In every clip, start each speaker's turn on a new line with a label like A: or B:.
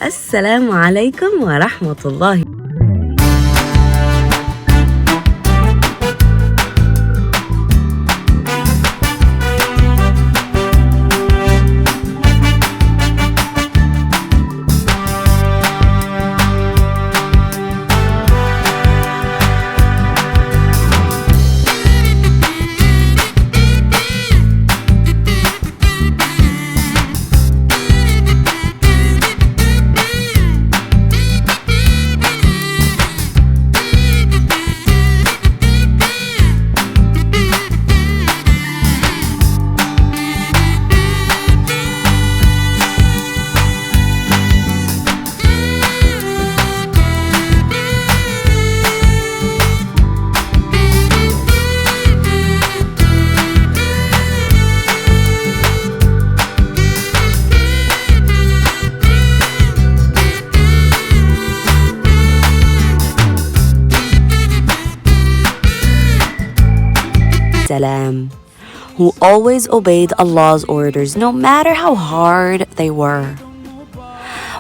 A: Assalamu alaikum wa rahmatullah. Salam, who always obeyed Allah's orders no matter how hard they were.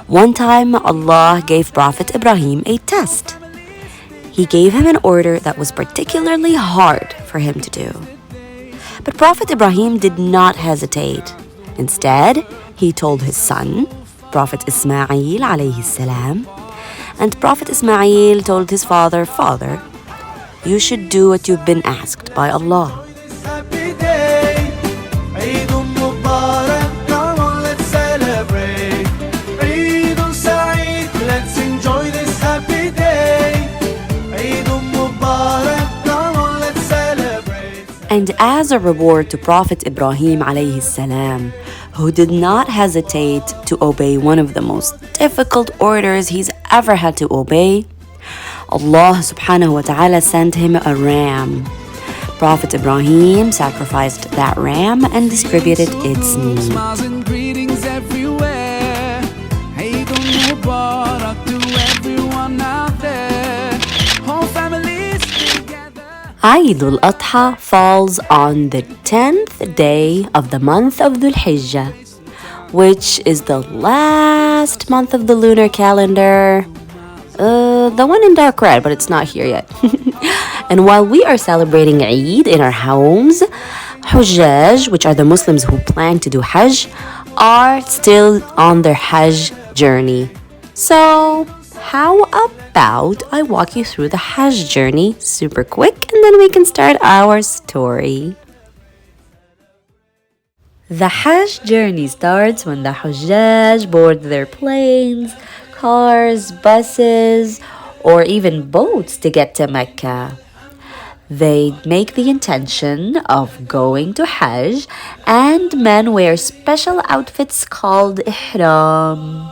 A: One time, Allah gave Prophet Ibrahim a test. He gave him an order that was particularly hard for him to do. But Prophet Ibrahim did not hesitate. Instead, he told his son, Prophet Ismail alayhi salam, and Prophet Ismail told his father, Father, you should do what you've been asked by Allah. And as a reward to Prophet Ibrahim alayhi salam, who did not hesitate to obey one of the most difficult orders he's ever had to obey, Allah subhanahu wa ta'ala sent him a ram. Prophet Ibrahim sacrificed that ram and distributed its meat. Eid al-Adha falls on the 10th day of the month of Hajj, which is the last month of the lunar calendar. The one in dark red, but it's not here yet. And while we are celebrating Eid in our homes, Hujjaj, which are the Muslims who plan to do Hajj, are still on their Hajj journey. So, how about I walk you through the Hajj journey super quick and then we can start our story. The Hajj journey starts when the Hujjaj board their planes, cars, buses, or even boats to get to Mecca. They make the intention of going to Hajj, and men wear special outfits called Ihram.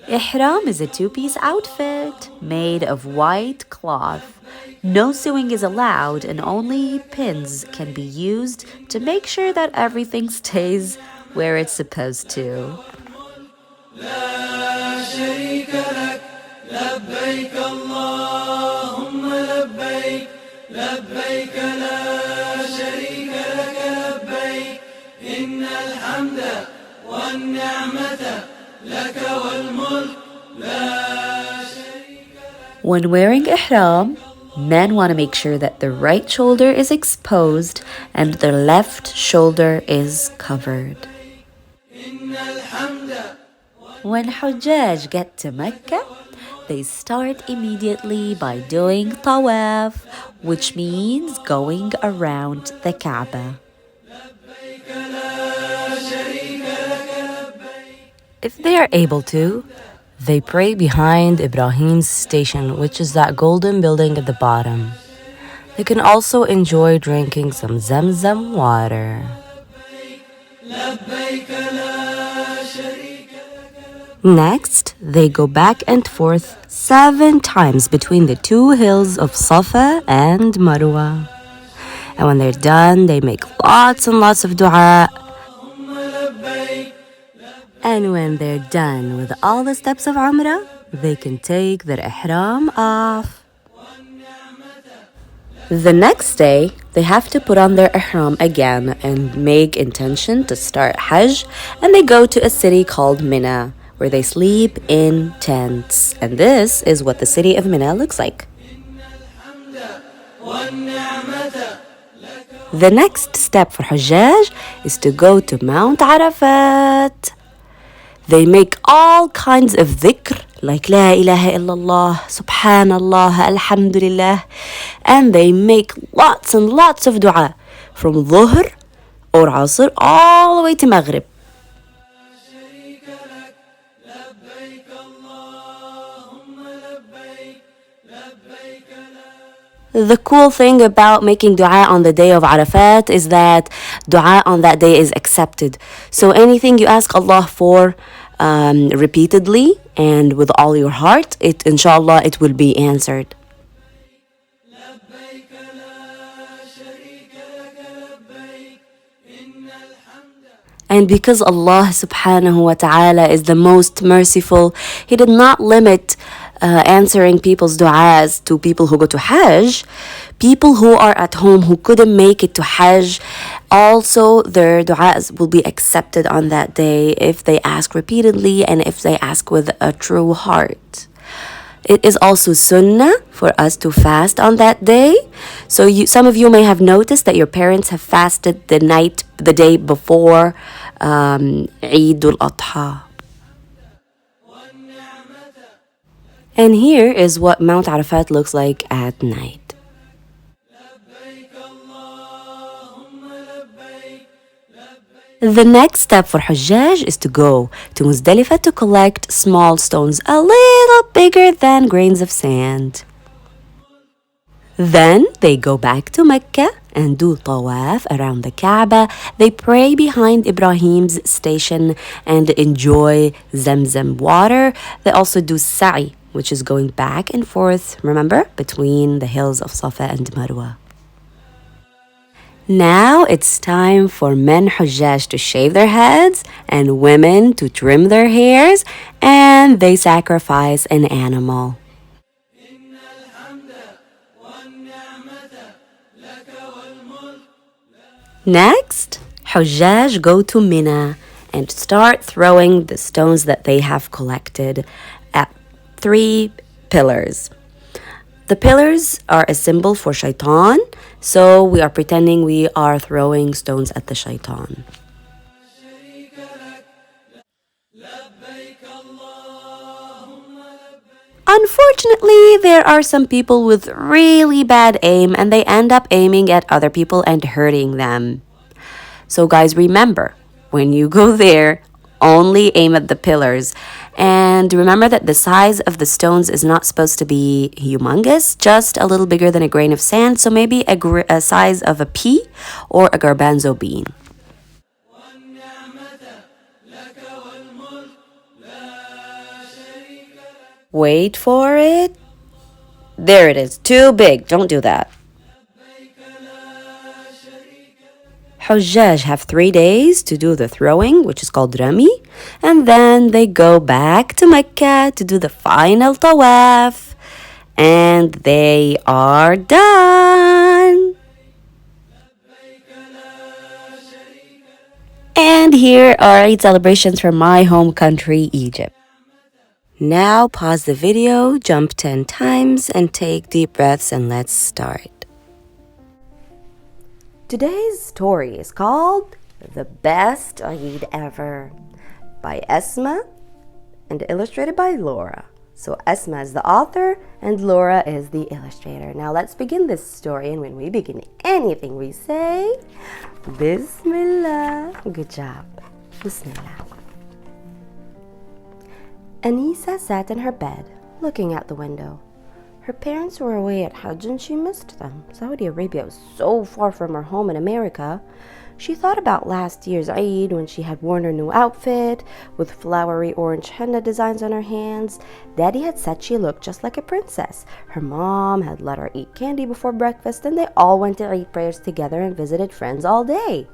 A: Ihram is a two-piece outfit made of white cloth. No sewing is allowed and only pins can be used to make sure that everything stays where it's supposed to. When wearing ihram, men want to make sure that the right shoulder is exposed and the left shoulder is covered. When Hujjaj get to Mecca, they start immediately by doing tawaf, which means going around the Kaaba. If they are able to, they pray behind Ibrahim's station, which is that golden building at the bottom. They can also enjoy drinking some Zamzam water. Next, they go back and forth 7 times between the 2 hills of Safa and Marwa. And when they're done, they make lots and lots of dua. And when they're done with all the steps of Umrah, they can take their ihram off. The next day, they have to put on their ihram again and make intention to start Hajj, and they go to a city called Mina, where they sleep in tents. And this is what the city of Mina looks like. The next step for Hajjaj is to go to Mount Arafat. They make all kinds of dhikr, like La ilaha illallah, subhanallah, alhamdulillah, and they make lots and lots of dua from dhuhr or asr all the way to maghrib. The cool thing about making dua on the day of Arafat is that dua on that day is accepted. So anything you ask Allah for repeatedly and with all your heart, inshallah, it will be answered. And because Allah subhanahu wa ta'ala is the most merciful, He did not limit answering people's du'as to people who go to Hajj. People who are at home who couldn't make it to Hajj, also their du'as will be accepted on that day if they ask repeatedly and if they ask with a true heart. It is also sunnah for us to fast on that day. So some of you may have noticed that your parents have fasted the day before Eid al-Adha. And here is what Mount Arafat looks like at night. The next step for Hajjaj is to go to Muzdalifah to collect small stones a little bigger than grains of sand. Then they go back to Mecca and do tawaf around the Kaaba. They pray behind Ibrahim's station and enjoy Zamzam water. They also do sa'i, which is going back and forth, remember, between the hills of Safa and Marwa. Now it's time for men Hujjaj to shave their heads and women to trim their hairs, and they sacrifice an animal. Next, Hujjaj go to Mina and start throwing the stones that they have collected at 3 pillars. The pillars are a symbol for shaitan, so we are pretending we are throwing stones at the shaitan. Unfortunately, there are some people with really bad aim and they end up aiming at other people and hurting them. So guys, remember, when you go there, only aim at the pillars. And remember that the size of the stones is not supposed to be humongous, just a little bigger than a grain of sand. So maybe a size of a pea or a garbanzo bean. Wait for it. There it is. Too big. Don't do that. Hujjaj have 3 days to do the throwing, which is called Rami, and then they go back to Mecca to do the final tawaf, and they are done. And here are Eid celebrations from my home country, Egypt. Now pause the video, jump 10 times, and take deep breaths, and let's start. Today's story is called The Best Eid Ever by Asma and illustrated by Laura. So Asma is the author and Laura is the illustrator. Now let's begin this story, and when we begin anything we say, Bismillah. Good job. Bismillah. Anisa sat in her bed, looking out the window. Her parents were away at Hajj and she missed them. Saudi Arabia was so far from her home in America. She thought about last year's Eid when she had worn her new outfit with flowery orange henna designs on her hands. Daddy had said she looked just like a princess. Her mom had let her eat candy before breakfast, and they all went to Eid prayers together and visited friends all day.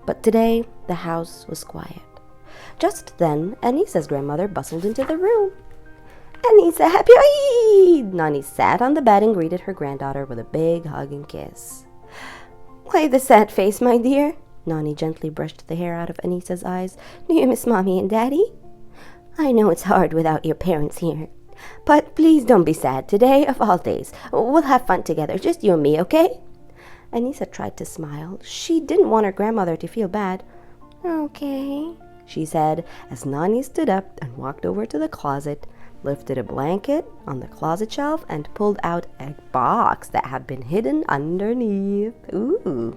A: But today, the house was quiet. Just then, Anisa's grandmother bustled into the room. Anisa, happy Eid! Nani sat on the bed and greeted her granddaughter with a big hug and kiss. Why the sad face, my dear? Nani gently brushed the hair out of Anisa's eyes. Do you miss Mommy and Daddy? I know it's hard without your parents here. But please don't be sad. Today, of all days, we'll have fun together, just you and me, okay? Anisa tried to smile. She didn't want her grandmother to feel bad. Okay, she said as Nani stood up and walked over to the closet, lifted a blanket on the closet shelf, and pulled out a box that had been hidden underneath. Ooh.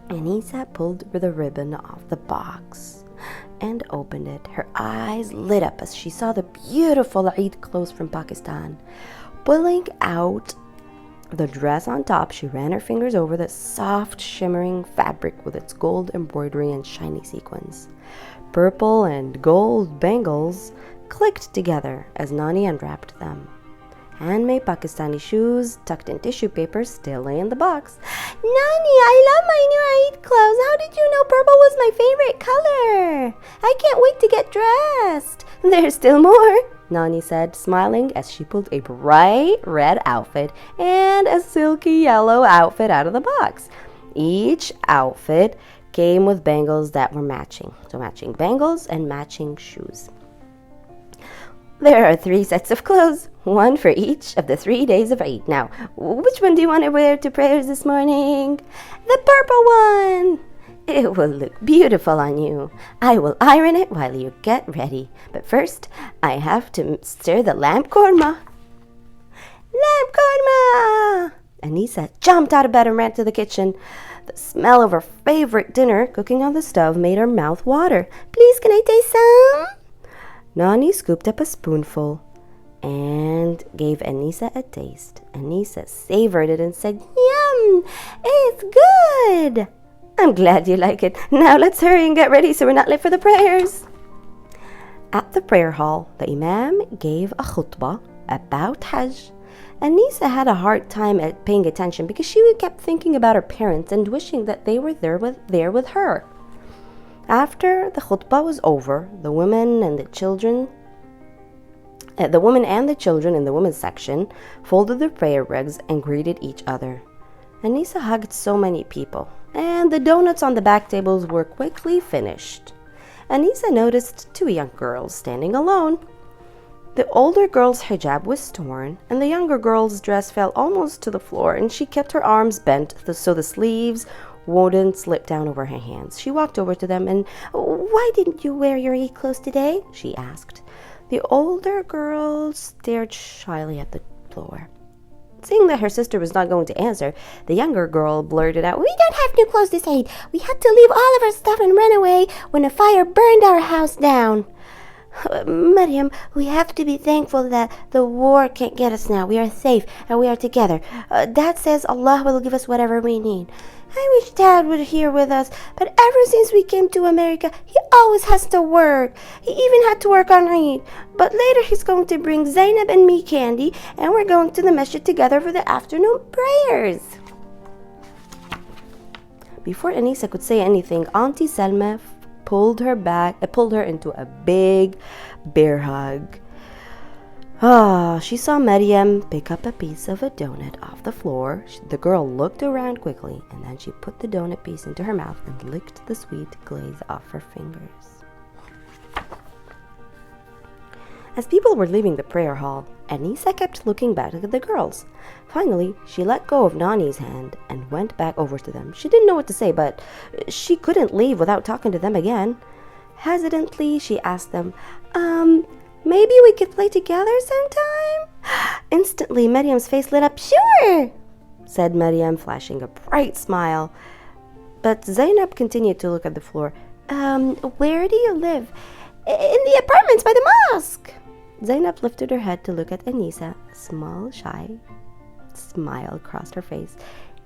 A: Anisa pulled the ribbon off the box and opened it. Her eyes lit up as she saw the beautiful Eid clothes from Pakistan. Pulling out the dress on top, she ran her fingers over the soft, shimmering fabric with its gold embroidery and shiny sequins. Purple and gold bangles clicked together as Nani unwrapped them. Handmade Pakistani shoes tucked in tissue paper still lay in the box. Nani, I love my new Eid clothes. How did you know purple was my favorite color? I can't wait to get dressed. There's still more, Nani said, smiling as she pulled a bright red outfit and a silky yellow outfit out of the box. Each outfit came with bangles that were matching. So matching bangles and matching shoes. There are 3 sets of clothes, one for each of the 3 days of Eid. Now, which one do you want to wear to prayers this morning? The purple one! It will look beautiful on you. I will iron it while you get ready. But first, I have to stir the lamb korma. Lamb korma! Anisa jumped out of bed and ran to the kitchen. The smell of her favorite dinner cooking on the stove made her mouth water. Please, can I taste some? Nani scooped up a spoonful and gave Anisa a taste. Anisa savored it and said, Yum! It's good! I'm glad you like it. Now let's hurry and get ready so we're not late for the prayers. At the prayer hall, the Imam gave a khutbah about Hajj. Anisa had a hard time at paying attention because she kept thinking about her parents and wishing that they were there with her. After the khutbah was over, the women and the children in the women's section folded their prayer rugs and greeted each other. Anisa hugged so many people, and the donuts on the back tables were quickly finished. Anisa noticed 2 young girls standing alone. The older girl's hijab was torn, and the younger girl's dress fell almost to the floor, and she kept her arms bent so the sleeves wouldn't slip down over her hands. She walked over to them and, Why didn't you wear your Eid clothes today? She asked. The older girl stared shyly at the floor. Seeing that her sister was not going to answer, the younger girl blurted out, We don't have new clothes this Eid. We had to leave all of our stuff and run away when a fire burned our house down. Maryam, we have to be thankful that the war can't get us now. We are safe and we are together. Dad says Allah will give us whatever we need. I wish Dad were here with us, but ever since we came to America, he always has to work. He even had to work on Eid. But later he's going to bring Zainab and me candy, and we're going to the masjid together for the afternoon prayers. Before Anisa could say anything, Auntie Selma pulled her into a big bear hug. She saw Maryam pick up a piece of a donut off the floor. The girl looked around quickly, and then she put the donut piece into her mouth and licked the sweet glaze off her fingers. As people were leaving the prayer hall, Anisa kept looking back at the girls. Finally, she let go of Nani's hand and went back over to them. She didn't know what to say, but she couldn't leave without talking to them again. Hesitantly, she asked them, Maybe we could play together sometime? Instantly, Maryam's face lit up. Sure, said Maryam, flashing a bright smile. But Zainab continued to look at the floor. Where do you live? In the apartments by the mosque. Zainab lifted her head to look at Anisa. A small, shy smile crossed her face.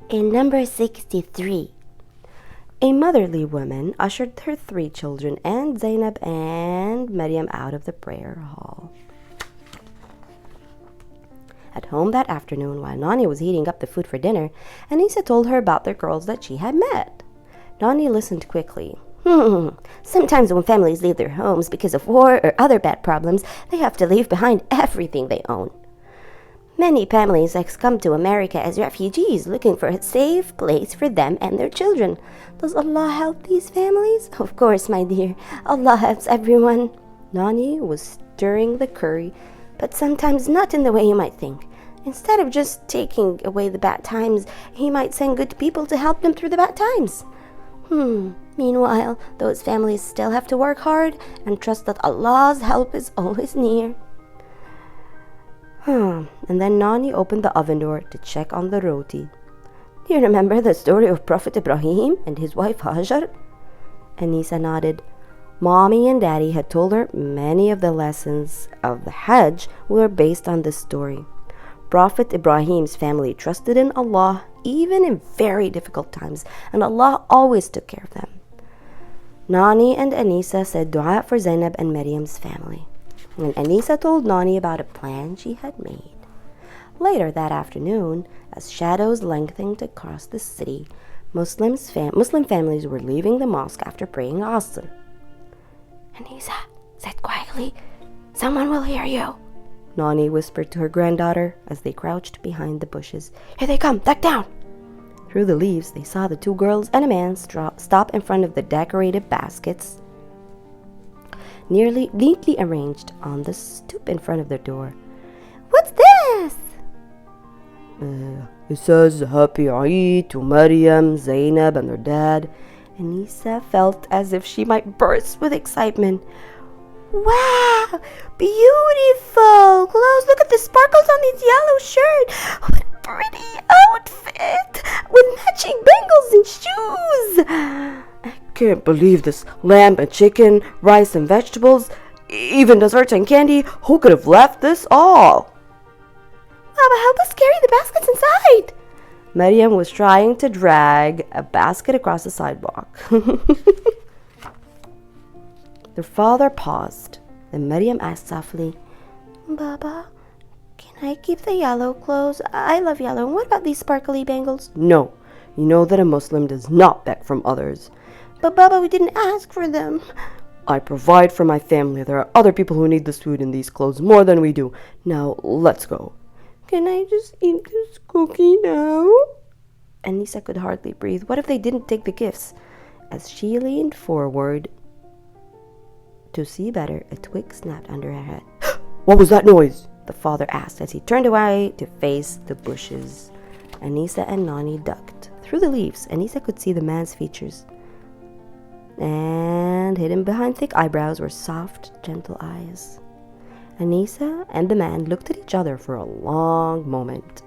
A: In number 63. A motherly woman ushered her 3 children and Zainab and Maryam out of the prayer hall. At home that afternoon, while Nani was heating up the food for dinner, Anisa told her about the girls that she had met. Nani listened quickly.
B: Sometimes when families leave their homes because of war or other bad problems, they have to leave behind everything they own. Many families have come to America as refugees, looking for a safe place for them and their children. Does Allah help these families? Of course, my dear. Allah helps everyone. Nani was stirring the curry, but sometimes not in the way you might think. Instead of just taking away the bad times, he might send good people to help them through the bad times. Meanwhile, those families still have to work hard and trust that Allah's help is always near. And then Nani opened the oven door to check on the roti. Do you remember the story of Prophet Ibrahim and his wife Hajar? Anisa nodded. Mommy and Daddy had told her many of the lessons of the Hajj were based on this story. Prophet Ibrahim's family trusted in Allah even in very difficult times, and Allah always took care of them. Nani and Anisa said dua for Zainab and Maryam's family. And Anisa told Nani about a plan she had made. Later that afternoon, as shadows lengthened across the city, Muslim families were leaving the mosque after praying Asr. Anisa, said quietly, someone will hear you. Nani whispered to her granddaughter as they crouched behind the bushes. Here they come, duck down. Through the leaves, they saw the two girls and a man stop in front of the decorated baskets neatly arranged on the stoop in front of their door. What's this? It says Happy Eid to Maryam, Zainab, and their dad. Anisa felt as if she might burst with excitement. Wow! Beautiful! Clothes! Look at the sparkles on his yellow shirt! What a pretty outfit! With matching bangles and shoes! I can't believe this. Lamb and chicken, rice and vegetables, even desserts and candy. Who could have left this all? Baba, help us carry the baskets inside! Maryam was trying to drag a basket across the sidewalk. Their father paused. Then Maryam asked softly, Baba, can I keep the yellow clothes? I love yellow. What about these sparkly bangles? No. You know that a Muslim does not beg from others. But Baba, we didn't ask for them. I provide for my family. There are other people who need this food and these clothes more than we do. Now, let's go. Can I just eat this cookie now? Anisa could hardly breathe. What if they didn't take the gifts? As she leaned forward to see better, a twig snapped under her head. What was that noise? The father asked as he turned away to face the bushes. Anisa and Nani ducked. Through the leaves, Anisa could see the man's features. And hidden behind thick eyebrows were soft, gentle eyes. Anisa and the man looked at each other for a long moment.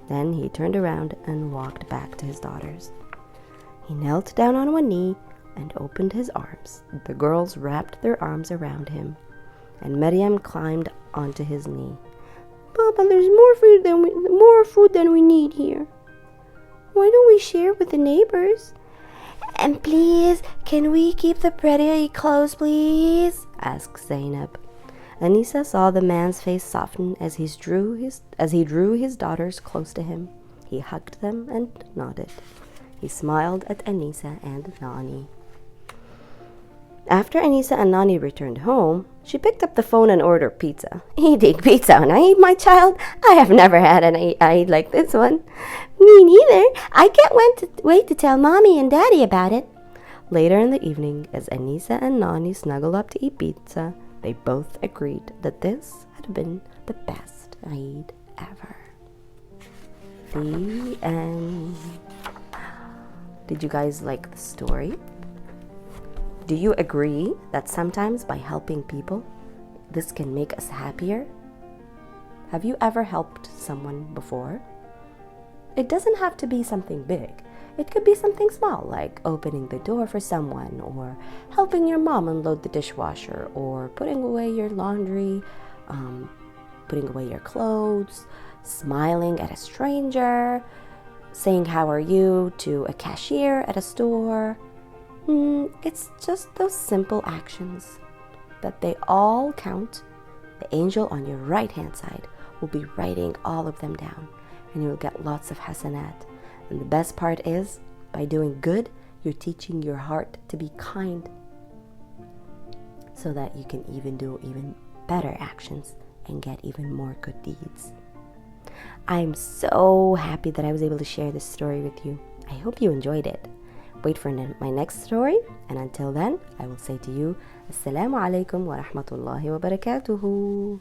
B: Then he turned around and walked back to his daughters. He knelt down on one knee and opened his arms. The girls wrapped their arms around him, and Maryam climbed onto his knee. Papa, there's more food than we need here. Why don't we share with the neighbors? And please, can we keep the pretty clothes, please? Asked Zainab. Anisa saw the man's face soften as he drew his daughters close to him. He hugged them and nodded. He smiled at Anisa and Nani. After Anisa and Nani returned home, she picked up the phone and ordered pizza. Eating pizza on Eid, my child? I have never had an Eid like this one. Me neither. I can't wait to tell Mommy and Daddy about it. Later in the evening, as Anisa and Nani snuggled up to eat pizza, they both agreed that this had been the best Eid ever. The end. Did you guys like the story? Do you agree that sometimes by helping people, this can make us happier? Have you ever helped someone before? It doesn't have to be something big. It could be something small, like opening the door for someone, or helping your mom unload the dishwasher, or putting away your laundry, putting away your clothes, smiling at a stranger, saying how are you to a cashier at a store. It's just those simple actions, but they all count. The angel on your right hand side will be writing all of them down, and you will get lots of hasanat. And the best part is, by doing good, You're teaching your heart to be kind so that you can even do even better actions and get even more good deeds. I'm so happy that I was able to share this story with you. I hope you enjoyed it. Wait for my next story, and until then, I will say to you, Assalamu alaikum wa rahmatullahi wa barakatuhu.